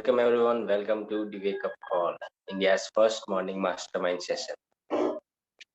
Welcome everyone. Welcome to the Wake Up Call, India's first morning mastermind session.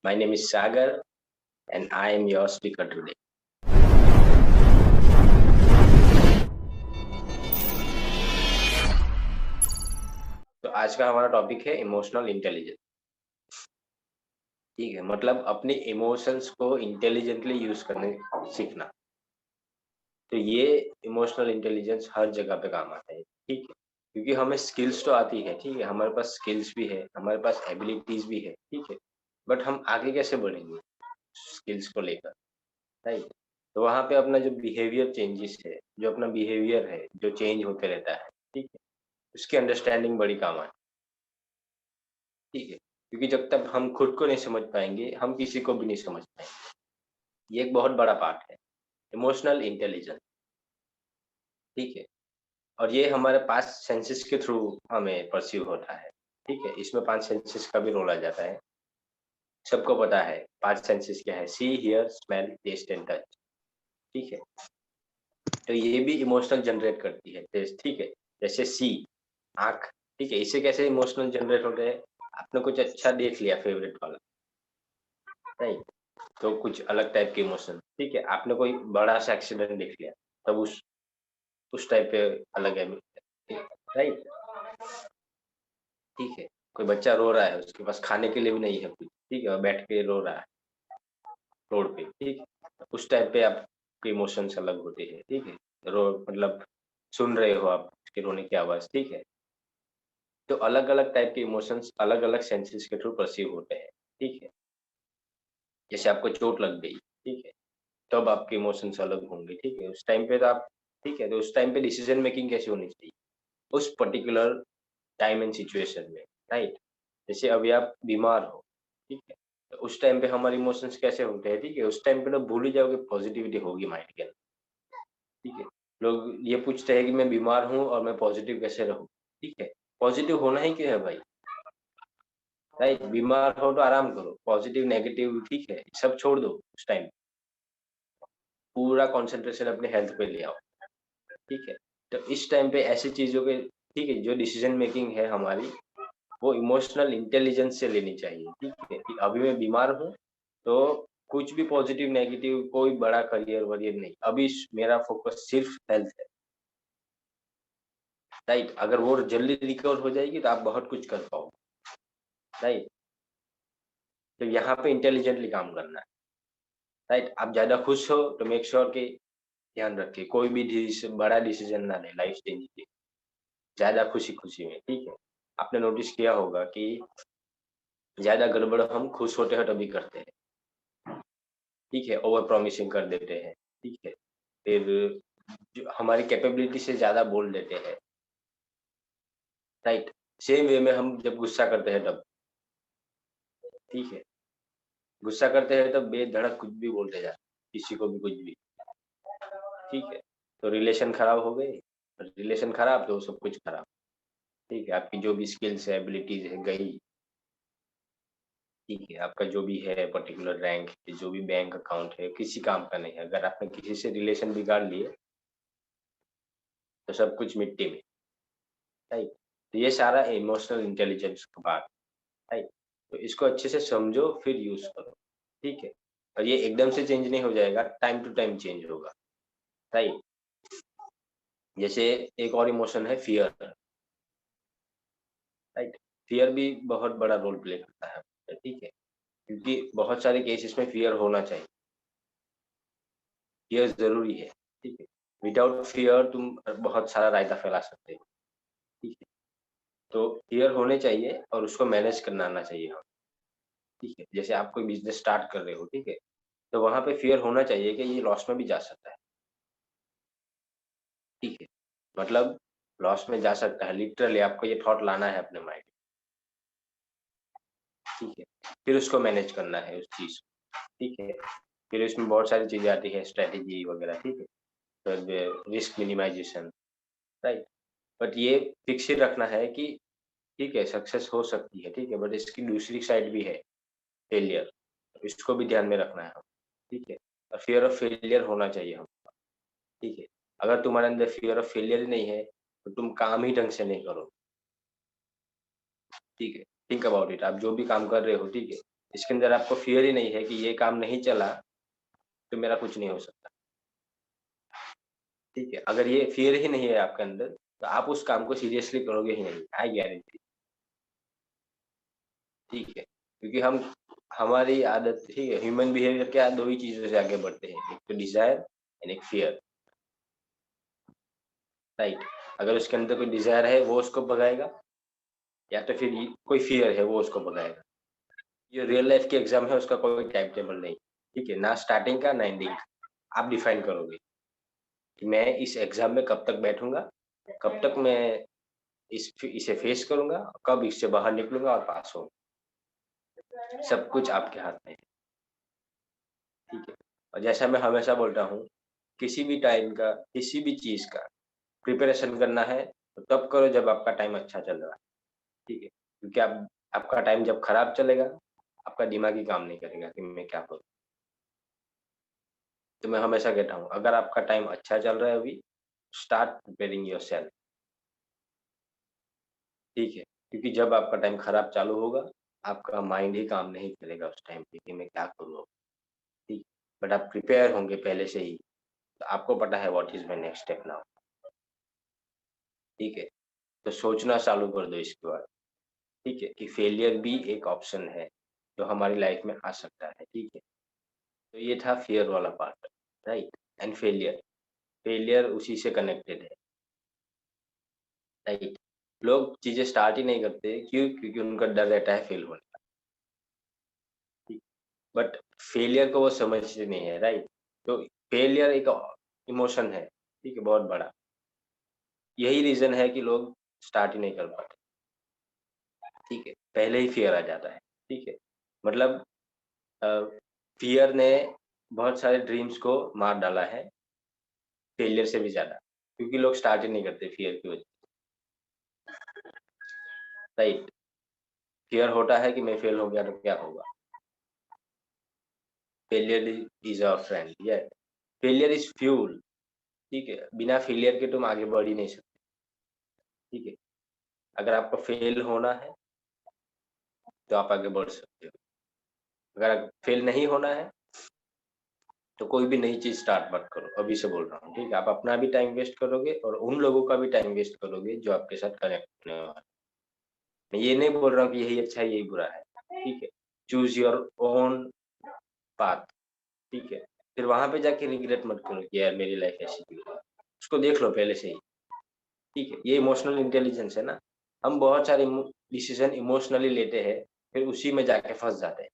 My name is Sagar and I am your speaker today. तो आज का हमारा topic है emotional intelligence. ठीक है, मतलब अपने इमोशंस को इंटेलिजेंटली यूज करने सीखना। तो ये इमोशनल इंटेलिजेंस हर जगह पे काम आता है। ठीक है, क्योंकि हमें स्किल्स तो आती है। ठीक है, हमारे पास स्किल्स भी है, हमारे पास एबिलिटीज भी है। ठीक है, बट हम आगे कैसे बढ़ेंगे स्किल्स को लेकर, राइट? तो वहाँ पे अपना जो बिहेवियर चेंजेस है, जो अपना बिहेवियर है, जो चेंज होते रहता है, ठीक है, उसकी अंडरस्टैंडिंग बड़ी काम आती है। ठीक है, क्योंकि जब तक हम खुद को नहीं समझ पाएंगे, हम किसी को भी नहीं समझ पाएंगे। ये एक बहुत बड़ा पार्ट है इमोशनल इंटेलिजेंस। ठीक है, और ये हमारे 5 सेंसेस के थ्रू हमें परसीव होता है। ठीक है, इसमें 5 सेंसेस का भी रोल आ जाता है। सबको पता है 5 सेंसेस क्या है, see, hear, smell, taste and touch. ठीक है, तो ये भी इमोशनल जनरेट करती है टेस्ट। ठीक है, जैसे सी, आँख। ठीक है, इससे कैसे इमोशनल जनरेट होते हैं? आपने कुछ अच्छा देख लिया फेवरेट वाला, राइट? तो कुछ अलग टाइप के इमोशन। ठीक है, आपने कोई बड़ा सा एक्सीडेंट देख लिया, तब उस टाइप पे अलग है, राइट? ठीक है, कोई बच्चा रो रहा है, उसके पास खाने के लिए भी नहीं है कुछ। ठीक है, और बैठ के रो रहा है रोड पे। ठीक है, उस टाइप पे आपके इमोशंस अलग होते हैं। ठीक है, रो मतलब सुन रहे हो आप उसके रोने की आवाज़। ठीक है, तो अलग-अलग टाइप के इमोशंस अलग-अलग सेंसेस के थ्रू परसीव होते हैं। ठीक है, जैसे आपको चोट लग गई, ठीक है, तब आपके इमोशंस अलग होंगे। ठीक है, उस टाइम पे तो आप, ठीक है, तो उस टाइम पे डिसीजन मेकिंग कैसी होनी चाहिए? उस पर्टिकुलर टाइम एंड सिचुएशन में, राइट? जैसे अभी आप बीमार हो, ठीक है, तो उस टाइम पे हमारे इमोशंस कैसे होते हैं? ठीक है, उस टाइम पे तो भूल ही जाओगे, पॉजिटिविटी होगी माइंड के अंदर। ठीक है, लोग ये पूछते हैं कि मैं बीमार हूँ और मैं पॉजिटिव कैसे रहूँ? ठीक है, पॉजिटिव होना ही क्यों है भाई? राइट? बीमार हो तो आराम करो, पॉजिटिव नेगेटिव, ठीक है, सब छोड़ दो उस टाइम। पूरा कंसंट्रेशन अपने हेल्थ पे ले आओ। ठीक है, तो इस टाइम पे ऐसी चीज़ों के, ठीक है, जो डिसीजन मेकिंग है हमारी, वो इमोशनल इंटेलिजेंस से लेनी चाहिए। ठीक है, कि अभी मैं बीमार हूँ, तो कुछ भी पॉजिटिव नेगेटिव कोई बड़ा करियर-वरियर नहीं, अभी मेरा फोकस सिर्फ हेल्थ है, राइट? अगर वो जल्दी रिकवर हो जाएगी तो आप बहुत कुछ कर पाओगे, राइट? तो यहाँ पे इंटेलिजेंटली काम करना है, राइट? आप ज़्यादा खुश हो तो मेक श्योर कि ध्यान रखिए कोई भी बड़ा डिसीजन ना लें लाइफ चेंज के, ज़्यादा खुशी-खुशी में। ठीक है, आपने नोटिस किया होगा कि ज़्यादा गड़बड़ हम खुश होते हैं तभी करते हैं। ठीक है, ओवर प्रॉमिसिंग कर देते हैं। ठीक है, फिर जो हमारी कैपेबिलिटी से ज़्यादा बोल देते हैं, राइट? सेम वे में हम जब गुस्सा करते हैं तब, ठीक है, गुस्सा करते हैं तब बेधड़क कुछ भी बोलते जाते हैं, किसी को भी कुछ भी। ठीक है, तो रिलेशन खराब हो गई, रिलेशन खराब तो सब कुछ खराब। ठीक है, आपकी जो भी स्किल्स है, एबिलिटीज़ है, गई। ठीक है, आपका जो भी है पर्टिकुलर रैंक, जो भी बैंक अकाउंट है, किसी काम का नहीं है। अगर आपने किसी से रिलेशन बिगाड़ लिए, तो सब कुछ मिट्टी में, राइट? तो ये सारा इमोशनल इंटेलिजेंस का पार्ट, राइट? तो इसको अच्छे से समझो फिर यूज़ करो, ठीक है? और ये एकदम से चेंज नहीं हो जाएगा, टाइम टू टाइम चेंज होगा, राइट? जैसे एक और इमोशन है फ़ियर, राइट? फ़ियर भी बहुत बड़ा रोल प्ले करता है, ठीक है? क्योंकि बहुत सारे केसेस में फ़ियर होना चाहिए, फ़ियर ज़रूरी है, ठीक है? विदाउट फ़ियर तुम बहुत सारा रायता फैला सकते हो, ठीक है? तो फ़ियर होने चाहिए और उसको मैनेज करना आना चाहिए हमें, ठीक है? जैसे आप कोई बिज़नेस स्टार्ट कर रहे हो, ठीक है? तो वहाँ पे फ़ियर होना चाहिए कि ये लॉस में भी जा सकता है, ठीक है? मतलब लॉस में जा सकता है, लिटरली आपको ये थॉट लाना है अपने माइंड में, ठीक है? फिर उसको मैनेज करना है उस चीज़ को, ठीक है? फिर इसमें बहुत सारी चीज़ें आती हैं, स्ट्रैटेजी वगैरह, ठीक है? फिर रिस्क मिनिमाइज़ेशन, राइट? बट ये फिक्स ही रखना है कि ठीक है, सक्सेस हो सकती है, ठीक है? बट इसकी दूसरी साइड भी है, फेलियर, इसको भी ध्यान में रखना है हमें, ठीक है? और फियर ऑफ फेलियर होना चाहिए हमें, ठीक है? अगर तुम्हारे अंदर फियर ऑफ फेलियर ही नहीं है, तो तुम काम ही ढंग से नहीं करो। ठीक है, थिंक अबाउट इट। आप जो भी काम कर रहे हो, ठीक है, इसके अंदर आपको फियर ही नहीं है कि ये काम नहीं चला तो मेरा कुछ नहीं हो सकता। ठीक है, अगर ये फियर ही नहीं है आपके अंदर तो आप उस काम को सीरियसली करोगे ही नहीं, आई गारंटी। ठीक है, क्योंकि हम हमारी आदत, ठीक है, ह्यूमन बिहेवियर क्या, दो ही चीजों से आगे बढ़ते हैं, एक तो डिजायर एंड एक फियर। राइट, अगर उसके अंदर कोई डिजायर है वो उसको भगाएगा, या तो फिर कोई फियर है वो उसको भगाएगा। ये रियल लाइफ के एग्जाम है, उसका कोई टाइम टेबल नहीं। ठीक है, ना स्टार्टिंग का ना एंडिंग का। आप डिफाइन करोगे कि मैं इस एग्जाम में कब तक बैठूंगा, कब तक मैं इसे फेस करूंगा, कब इससे बाहर निकलूंगा और पास होऊंगा। सब कुछ आपके हाथ में है। ठीक है, और जैसा मैं हमेशा बोलता हूँ, किसी भी टाइम का, किसी भी चीज का प्रिपरेशन करना है तो तब करो जब आपका टाइम अच्छा चल रहा है। ठीक है, क्योंकि आप आपका टाइम जब खराब चलेगा, आपका दिमाग ही काम नहीं करेगा कि मैं क्या करूँ। तो मैं हमेशा कहता हूँ, अगर आपका टाइम अच्छा चल रहा है अभी, स्टार्ट प्रिपेयरिंग योरसेल्फ। ठीक है, क्योंकि जब आपका टाइम खराब चालू होगा, आपका माइंड ही काम नहीं करेगा उस टाइम पे कि मैं क्या करूँ अब। ठीक, बट आप प्रिपेयर होंगे पहले से ही, तो आपको पता है what is my next step now. ठीक है, तो सोचना चालू कर दो इसके बाद। ठीक है, कि फेलियर भी एक ऑप्शन है, जो हमारी लाइफ में आ सकता है। ठीक है, तो ये था फियर वाला part, right? And failure, failure उसी से कनेक्टेड है, राइट? लोग चीज़ें स्टार्ट ही नहीं करते, क्यों? क्योंकि उनका डर रहता है फेल होने का। ठीक, बट फेलियर को वो समझते नहीं है, राइट? तो फेलियर एक इमोशन है, ठीक है, बहुत बड़ा। यही रीज़न है कि लोग स्टार्ट ही नहीं कर पाते। ठीक है, पहले ही फ़ियर आ जाता है। ठीक है, मतलब अ, फ़ियर ने बहुत सारे ड्रीम्स को मार डाला है, फ़ेलियर से भी ज़्यादा, क्योंकि लोग स्टार्ट ही नहीं करते फ़ियर की वजह से, राइट? फ़ियर होता है कि मैं फ़ेल हो गया तो क्या होगा? Failure is our friend, yes. Failure is fuel. ठीक है, बिना फ़ेलियर के तुम आगे बढ़ ही नहीं सकते। ठीक है, अगर आपको फ़ेल होना है, तो आप आगे बढ़ सकते हो। अगर फ़ेल नहीं होना है, तो कोई भी नई चीज़ स्टार्ट मत करो, अभी से बोल रहा हूँ, ठीक है? आप अपना भी टाइम वेस्ट करोगे और उन लोगों का भी टाइम वेस्ट करोगे जो आपके साथ कनेक्ट होने वाले हैं। मैं ये नहीं बोल रहा हूँ कि यही अच्छा है, यही बुरा है, ठीक है? चूज़ योर ओन पाथ, ठीक है? फिर वहाँ पे जाके रिग्रेट मत करो कि यार मेरी लाइफ़ ऐसी क्यों है? उसको देख लो पहले से ही, ठीक है? ये इमोशनल इंटेलिजेंस है ना, हम बहुत सारे डिसीज़न इमोशनली लेते हैं, फिर उसी में जाके फँस जाते हैं,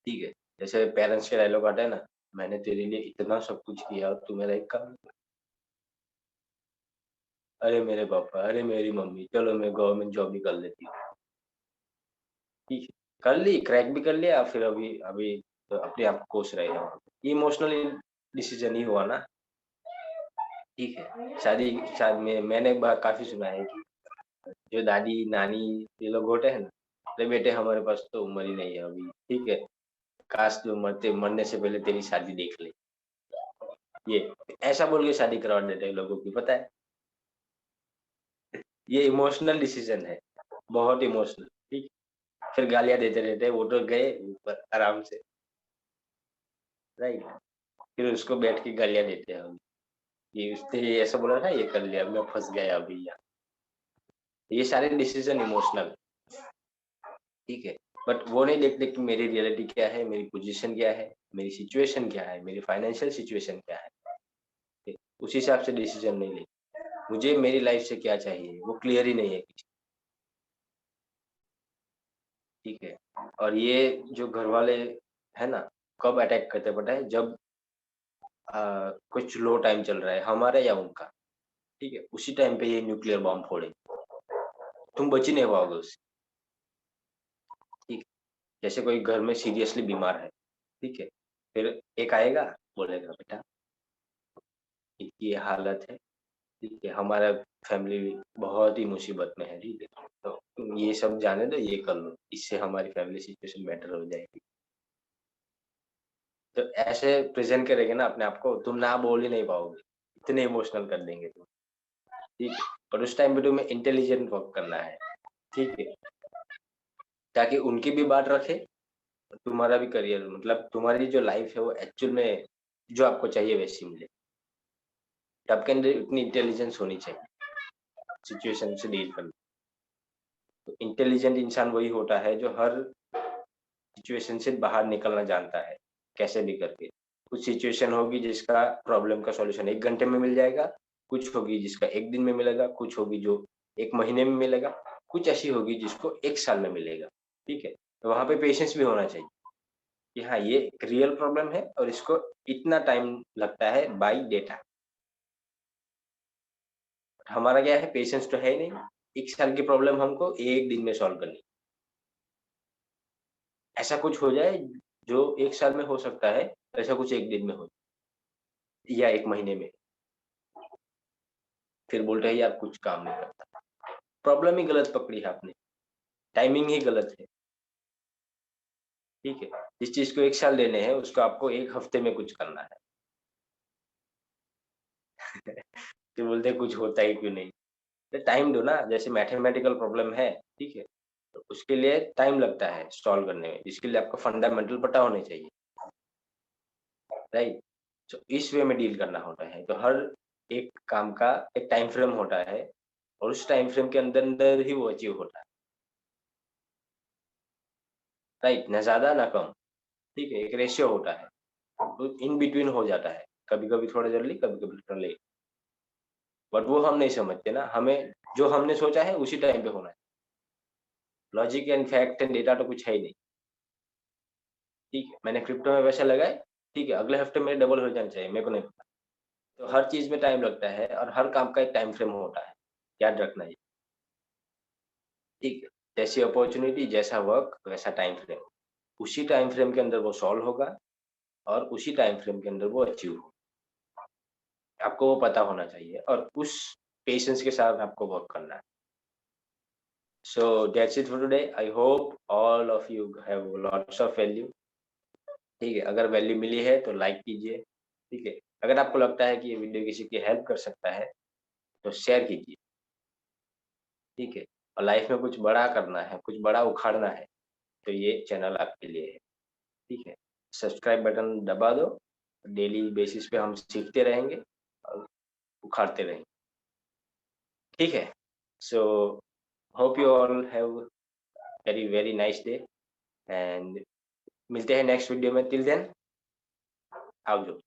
ठीक है? जैसे पेरेंट्स के डायलॉग आता है ना, मैंने तेरे लिए इतना सब कुछ किया और तू मेरा एक काम, अरे मेरे पापा, अरे मेरी मम्मी, चलो मैं गवर्नमेंट जॉब ही कर लेती हूँ। ठीक है, कर ली, क्रैक भी कर लिया, फिर अभी अभी तो अपने आप को कोस रहे हो। ये इमोशनल डिसीज़न ही हुआ ना, ठीक है। शादी शायद मैंने एक बार काफ़ी सुना है कि जो दादी, नानी ये लोग होते हैं ना, अरे बेटे हमारे पास तो उम्र ही नहीं है अभी, ठीक है। काश तू मरने से पहले तेरी शादी देख ले। ये ऐसा बोल के शादी करवा देते हैं लोगों की, पता है? ये इमोशनल डिसीज़न है, बहुत इमोशनल, ठीक। फिर गालियाँ देते रहते हैं, वो तो गए ऊपर आराम से, राइट? फिर उसको बैठ के गालियाँ देते हैं हम, कि उसने ये ऐसा बोला था, ये कर लिया, मैं फँस गया अभी यहाँ। ये सारे डिसीज़न इमोशनल, ठीक है? बट वो नहीं देखते कि मेरी रियलिटी क्या है, मेरी पोज़ीशन क्या है, मेरी सिचुएशन क्या है, मेरी फाइनेंशियल सिचुएशन क्या है, ठीक? उस हिसाब से डिसीज़न नहीं लेते। मुझे मेरी लाइफ़ से क्या चाहिए, वो क्लियर ही नहीं है कुछ, ठीक है? और ये जो घरवाले है ना, कब अटैक करते हैं पता है? जब कुछ लो टाइम चल रहा है, हमारा या उनका, ठीक है? उसी टाइम पे ये न्यूक्लियर बॉम्ब फोड़ेंगे, तुम बच ही नहीं पाओगे उससे, ठीक है? जैसे कोई घर में सीरियसली बीमार है, ठीक है? फिर एक आएगा, बोलेगा बेटा ये हालत है, ठीक है? हमारा फैमिली बहुत ही मुसीबत में है, ठीक है? तो तुम ये सब जाने दो, ये कर लो, इससे हमारी फैमिली सिचुएशन बेटर हो जाएगी। तो ऐसे प्रेज़ेंट करेंगे ना अपने आप को, तुम ना बोल ही नहीं पाओगे, इतने इमोशनल कर देंगे तुम। ठीक है, और उस टाइम पे तुम्हें इंटेलिजेंट वर्क करना है, ठीक है, ताकि उनकी भी बात रखे और तुम्हारा भी करियर, मतलब तुम्हारी जो लाइफ है वो एक्चुअल में जो आपको चाहिए वैसी मिले। तो आपके अंदर उतनी इंटेलिजेंस होनी चाहिए सिचुएशन से डील करने। तो इंटेलिजेंट इंसान वही होता है जो हर सिचुएशन से बाहर निकलना जानता है, कैसे भी करके। कुछ सिचुएशन होगी जिसका प्रॉब्लम का सॉल्यूशन 1 घंटे में मिल जाएगा, कुछ होगी जिसका 1 दिन में मिलेगा, कुछ होगी जो 1 महीने में मिलेगा, कुछ ऐसी होगी जिसको 1 साल में मिलेगा, ठीक है? तो वहाँ पे पेशेंस भी होना चाहिए कि हाँ, ये एक रियल प्रॉब्लम है और इसको इतना टाइम लगता है बाय डेटा। हमारा क्या है, पेशेंस तो है ही नहीं, 1 साल की प्रॉब्लम हमको 1 दिन में सॉल्व करनी है। ऐसा कुछ हो जाए जो 1 साल में हो सकता है, ऐसा कुछ 1 दिन में हो या 1 महीने में। फिर बोलते हैं यार कुछ काम नहीं करता। प्रॉब्लम ही गलत पकड़ी है आपने, टाइमिंग ही गलत है, ठीक है? जिस चीज़ को 1 साल देने हैं उसको आपको 1 हफ्ते में कुछ करना है। फिर बोलते हैं कुछ होता ही क्यों नहीं? तो टाइम दो ना, जैसे मैथमेटिकल प्रॉब्लम है, ठीक है? तो उसके लिए टाइम लगता है सॉल्व करने में, जिसके लिए आपको फंडामेंटल पता होने चाहिए, राइट? तो इस वे में डील करना होता है। तो हर एक काम का एक टाइम फ्रेम होता है और उस टाइम फ्रेम के अंदर ही वो अचीव होता है, राइट? ना ज़्यादा ना कम, ठीक है? एक रेशियो होता है, तो इन बिटवीन हो जाता है, कभी-कभी थोड़ा जल्दी, कभी-कभी थोड़ा लेट। बट वो हम नहीं समझते ना, हमें जो हमने सोचा है उसी टाइम पे होना है। Logic and fact and data तो कुछ है ही नहीं, ठीक है? मैंने क्रिप्टो में पैसा लगाए, ठीक है, अगले हफ्ते मेरे डबल हो जाना चाहिए, मेरे को नहीं पता। तो हर चीज़ में टाइम लगता है और हर काम का एक टाइम फ्रेम होता है, याद रखना ये, ठीक है? जैसी अपॉर्च्युनिटी, जैसा वर्क, वैसा टाइम फ्रेम। उसी टाइम फ्रेम के अंदर वो सॉल्व होगा और उसी टाइम फ्रेम के अंदर वो अचीव होगा। आपको वो पता होना चाहिए और उस पेशेंस के साथ आपको वर्क करना है। So that's it for today. I hope all of you have lots of value, ठीक है? अगर वैल्यू मिली है तो लाइक कीजिए, ठीक है? अगर आपको लगता है कि ये वीडियो किसी की हेल्प कर सकता है, तो शेयर कीजिए, ठीक है? और लाइफ में कुछ बड़ा करना है, कुछ बड़ा उखाड़ना है, तो ये चैनल आपके लिए है, ठीक है? सब्सक्राइब बटन दबा दो, डेली बेसिस पे हम सीखते रहेंगे और उखाड़ते रहेंगे, ठीक है? So hope you all have very very nice day and मिलते हैं नेक्स्ट वीडियो में। Till then आवजो।